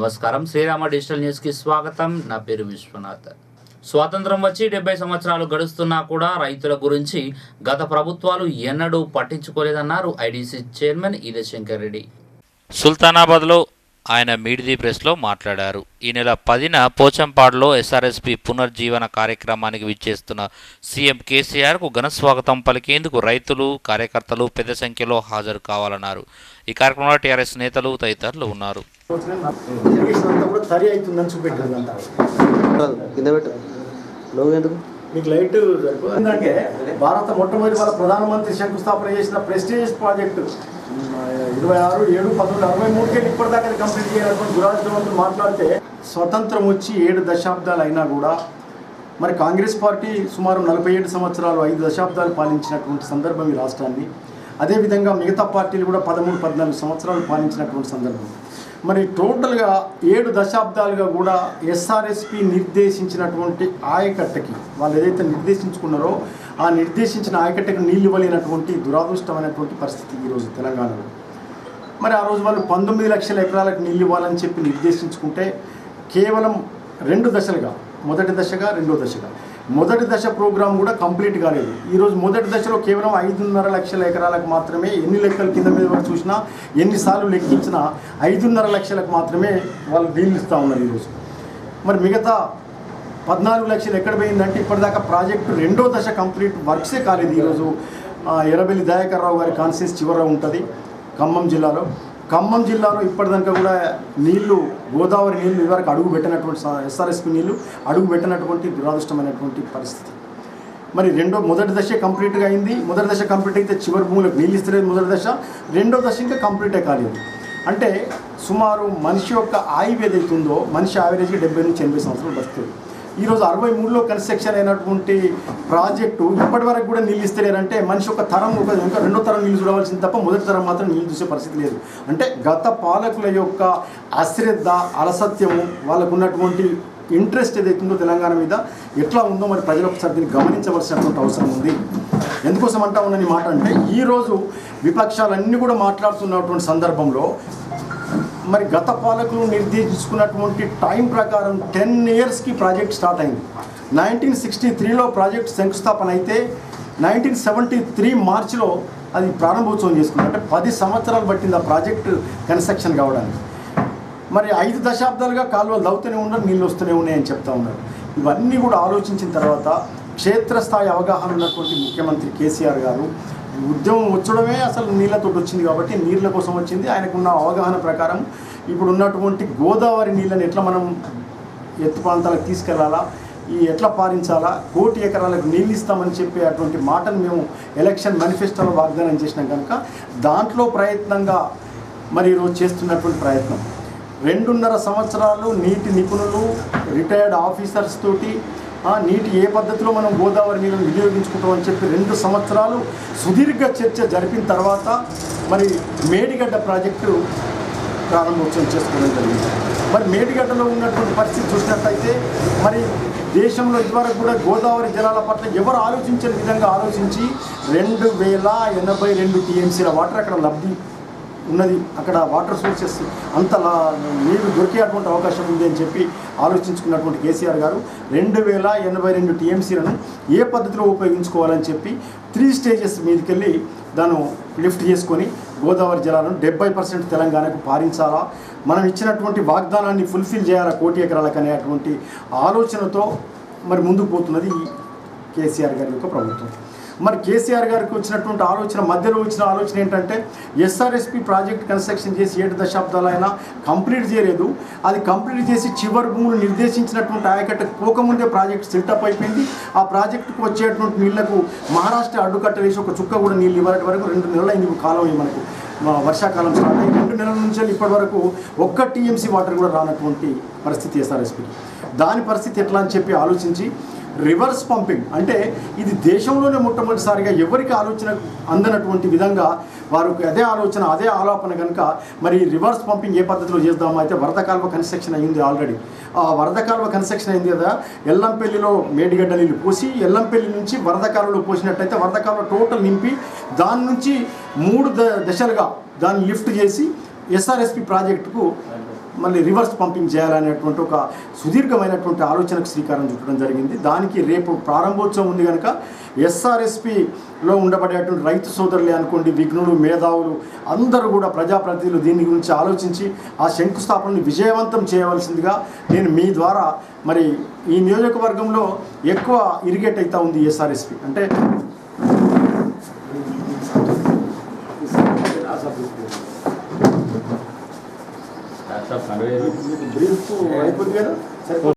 నమస్కారం, Srirama digital news కి స్వాగతం. నా పేరు విశ్వనాథ్. స్వాతంత్రం వచ్చి 70 సంవత్సరాలు గడుస్తున్నా కూడా రైతుల గురించి గత ప్రభుత్వాలు ఎన్నడూ పట్టించుకోలేదన్నారు ఐడీసీ చైర్మన్ ఈదె శంకర్ రెడ్డి. సుల్తానాబాద్లో ఆయన మీట్ ది ప్రెస్లో మాట్లాడారు. ఈ నెల 10న పోచంపాడులో ఎస్ఆర్ఎస్పీ పునర్జీవన కార్యక్రమానికి విచ్చేస్తున్న సీఎం కేసీఆర్కు ఘన స్వాగతం పలికేందుకు రైతులు, కార్యకర్తలు పెద్ద సంఖ్యలో హాజరు కావాలన్నారు. ఈ కార్యక్రమంలో టీఆర్ఎస్ నేతలు తదితరులు ఉన్నారు. మీకు లైట్ ఎందుకంటే భారత మొట్టమొదటి వాళ్ళ ప్రధానమంత్రి శంకుస్థాపన చేసిన ప్రెస్టీజియస్ ప్రాజెక్టు 26/7/1963 ఇప్పటిదాకా కంప్లీట్ చేయాలనుకుని గురాజవంతులు మాట్లాడితే స్వతంత్రం వచ్చి 7 దశాబ్దాలు అయినా కూడా మరి కాంగ్రెస్ పార్టీ సుమారు 47 సంవత్సరాలు 5 దశాబ్దాలు పాలించినటువంటి సందర్భం ఈ రాష్ట్రాన్ని. అదేవిధంగా మిగతా పార్టీలు కూడా 13-14 సంవత్సరాలు పాలించినటువంటి సందర్భం. మరి టోటల్గా 7 దశాబ్దాలుగా కూడా ఎస్ఆర్ఎస్పి నిర్దేశించినటువంటి ఆయకట్టకి వాళ్ళు ఏదైతే నిర్దేశించుకున్నారో ఆ నిర్దేశించిన ఆయకట్టకి నీళ్ళు ఇవ్వలేనటువంటి దురాదృష్టమైనటువంటి పరిస్థితి ఈరోజు తెలంగాణలో. మరి ఆ రోజు వాళ్ళు 19 లక్షల ఎకరాలకు నీళ్ళు ఇవ్వాలని చెప్పి నిర్దేశించుకుంటే కేవలం 2 దశలుగా, మొదటి దశగా రెండో దశగా, మొదటి దశ ప్రోగ్రాం కూడా కంప్లీట్ కాలేదు. ఈరోజు మొదటి దశలో కేవలం 5.5 లక్షల ఎకరాలకు మాత్రమే, ఎన్ని లెక్కలు కింద మీద కూడా చూసినా ఎన్నిసార్లు లెక్కించినా 5.5 లక్షలకు మాత్రమే వాళ్ళు నీళ్ళు ఇస్తూ ఉన్నారు ఈరోజు. మరి మిగతా 14 లక్షలు ఎక్కడ పోయిందంటే ఇప్పటిదాకా ప్రాజెక్టు రెండో దశ కంప్లీట్ వర్క్సే కాలేదు. ఈరోజు ఎర్రబెల్లి దయాకర్ రావు గారి కాన్స్టిట్యూన్సీ చివర ఉంటుంది ఖమ్మం జిల్లాలో ఇప్పటిదాకా కూడా నీళ్లు, గోదావరి నీళ్లు ఇదివరకు అడుగు పెట్టినటువంటి ఎస్ఆర్ఎస్పి నీళ్లు అడుగు పెట్టినటువంటి దురాదృష్టమైనటువంటి పరిస్థితి. మరి మొదటి దశ కంప్లీట్గా అయింది. మొదటి దశ కంప్లీట్ అయితే చివరి భూములకు నీళ్ళు ఇస్తలేదు మొదటి దశ. రెండో దశ ఇంకా కంప్లీటే కాలేదు. అంటే సుమారు మనిషి యొక్క ఆయువు ఏదైతుందో, మనిషి యావరేజ్గా 70 నుంచి 80 సంవత్సరాలు బతుకుతుంది. ఈరోజు 63లో కన్స్ట్రక్షన్ అయినటువంటి ప్రాజెక్టు ఇప్పటి వరకు కూడా నీళ్ళు ఇస్తలేరంటే మనిషి ఒక తరం, ఇంకా రెండో తరం నీళ్ళు చూడవలసింది తప్ప మొదటి తరం మాత్రం నీళ్ళు చూసే పరిస్థితి లేదు. అంటే గత పాలకుల యొక్క అశ్రద్ధ, అలసత్యము, వాళ్ళకు ఉన్నటువంటి ఇంట్రెస్ట్ ఏదైతుందో తెలంగాణ మీద ఎట్లా ఉందో మరి ప్రజలు ఒకసారి దీన్ని గమనించవలసినటువంటి అవసరం ఉంది. ఎందుకోసం అంటా ఉన్నని మాట అంటే ఈరోజు విపక్షాలన్నీ కూడా మాట్లాడుతున్నటువంటి సందర్భంలో మరి గత పాలకులు నిర్దేశించుకున్నటువంటి టైం ప్రకారం 10 ఇయర్స్కి ప్రాజెక్ట్ స్టార్ట్ అయింది. 1963లో ప్రాజెక్ట్ శంకుస్థాపన అయితే 1973 మార్చిలో అది ప్రారంభోత్సవం చేసుకున్నారు. అంటే 10 సంవత్సరాలు పట్టింది ఆ ప్రాజెక్టు కన్స్ట్రక్షన్ కావడానికి. మరి 5 దశాబ్దాలుగా కాలువలు దవ్వుతూనే ఉన్నారు, నీళ్ళు వస్తూనే ఉన్నాయని చెప్తా ఉన్నారు. ఇవన్నీ కూడా ఆలోచించిన తర్వాత క్షేత్రస్థాయి అవగాహన ఉన్నటువంటి ముఖ్యమంత్రి కేసీఆర్ గారు ఉద్యమం వచ్చడమే అసలు నీళ్ళతో వచ్చింది కాబట్టి నీళ్ళ కోసం వచ్చింది. ఆయనకున్న అవగాహన ప్రకారం ఇప్పుడు ఉన్నటువంటి గోదావరి నీళ్ళని ఎట్లా మనం ఎత్తు ప్రాంతాలకు తీసుకెళ్లాలా, ఎట్లా పారించాలా, 1 కోటి ఎకరాలకు నీళ్ళు ఇస్తామని చెప్పే అటువంటి మాటను మేము ఎలక్షన్ మేనిఫెస్టోలో వాగ్దానం చేసినాం కనుక దాంట్లో ప్రయత్నంగా మరి ఈరోజు చేస్తున్నటువంటి ప్రయత్నం 2.5 సంవత్సరాలు నీటి నిపుణులు, రిటైర్డ్ ఆఫీసర్స్ తోటి నీటి ఏ పద్ధతిలో మనం గోదావరి నీళ్ళను వినియోగించుకుంటామని చెప్పి 2 సంవత్సరాలు సుదీర్ఘ చర్చ జరిపిన తర్వాత మరి మేడిగడ్డ ప్రాజెక్టు ప్రారంభోత్సవం చేసుకోవడం జరిగింది. మరి మేడిగడ్డలో ఉన్నటువంటి పరిస్థితి చూసినట్లయితే మరి దేశంలో ఇదివరకు కూడా గోదావరి జలాల పట్ల ఎవరు ఆలోచించని విధంగా ఆలోచించి 2082 టీఎంసీల వాటర్ అక్కడ లబ్ధి ఉన్నది. అక్కడ వాటర్ సోర్సెస్ అంత నీరు దొరికేటువంటి అవకాశం ఉంది అని చెప్పి ఆలోచించుకున్నటువంటి కేసీఆర్ గారు 2082 టీఎంసీలను ఏ పద్ధతిలో ఉపయోగించుకోవాలని చెప్పి 3 స్టేజెస్ మీదకెళ్ళి దాన్ని లిఫ్ట్ చేసుకొని గోదావరి జలాలను 70% తెలంగాణకు పారించాలా, మనం ఇచ్చినటువంటి వాగ్దానాన్ని ఫుల్ఫిల్ చేయాలా 1 కోటి ఎకరాలకు అనేటువంటి ఆలోచనతో మరి ముందుకు పోతున్నది కేసీఆర్ గారి యొక్క ప్రభుత్వం. మరి కేసీఆర్ గారికి వచ్చినటువంటి మధ్యలో వచ్చిన ఆలోచన ఏంటంటే ఎస్ఆర్ఎస్పి ప్రాజెక్ట్ కన్స్ట్రక్షన్ చేసి 7 దశాబ్దాలైనా కంప్లీట్ చేయలేదు. అది కంప్లీట్ చేసి చివరి భూములు నిర్దేశించినటువంటి ఆయకట్టకు పోకముందే ప్రాజెక్ట్ సెటప్ అయిపోయింది. ఆ ప్రాజెక్టుకు వచ్చేటువంటి నీళ్లకు మహారాష్ట్ర అడ్డుకట్ట వేసి ఒక చుక్క కూడా నీళ్ళు ఇవ్వడం వరకు 2 నెలలు అయింది కాలం. మనకు వర్షాకాలం స్టార్ట్ అయ్యి 2 నెలల నుంచి ఇప్పటి వరకు 1 టీఎంసీ వాటర్ కూడా రానటువంటి పరిస్థితి ఎస్ఆర్ఎస్పికి. దాని పరిస్థితి ఎట్లా అని చెప్పి ఆలోచించి రివర్స్ పంపింగ్, అంటే ఇది దేశంలోనే మొట్టమొదటిసారిగా ఎవరికి ఆలోచన అందనటువంటి విధంగా వారికి అదే ఆలోచన, అదే ఆలోపన కనుక మరి రివర్స్ పంపింగ్ ఏ పద్ధతిలో చేద్దామో. అయితే వరద కాలువ కన్స్ట్రక్షన్ అయ్యింది ఆల్రెడీ. ఆ వరద కాలువ కన్స్ట్రక్షన్ అయింది కదా, ఎల్లంపల్లిలో మేడిగడ్డ నీళ్ళు పోసి ఎల్లంపల్లి నుంచి వరద కాలువలో పోసినట్టయితే వరద కాలువ టోటల్ నింపి దాని నుంచి 3 దశలుగా దాన్ని లిఫ్ట్ చేసి ఎస్ఆర్ఎస్పి ప్రాజెక్టుకు మళ్ళీ రివర్స్ పంపింగ్ చేయాలనేటువంటి ఒక సుదీర్ఘమైనటువంటి ఆలోచనకు శ్రీకారం చుట్టడం జరిగింది. దానికి రేపు ప్రారంభోత్సవం ఉంది కనుక ఎస్ఆర్ఎస్పిలో ఉండబడేటువంటి రైతు సోదరులే అనుకోండి, విఘ్నులు, మేధావులు అందరూ కూడా ప్రజాప్రతినిధులు దీని గురించి ఆలోచించి ఆ శంకుస్థాపనని విజయవంతం చేయవలసిందిగా నేను మీ ద్వారా మరి ఈ నియోజకవర్గంలో ఎక్కువ ఇరిగేట్ అవుతా ఉంది ఎస్ఆర్ఎస్పి అంటే బ్రీఫ్ అయిపోతుంది కదా.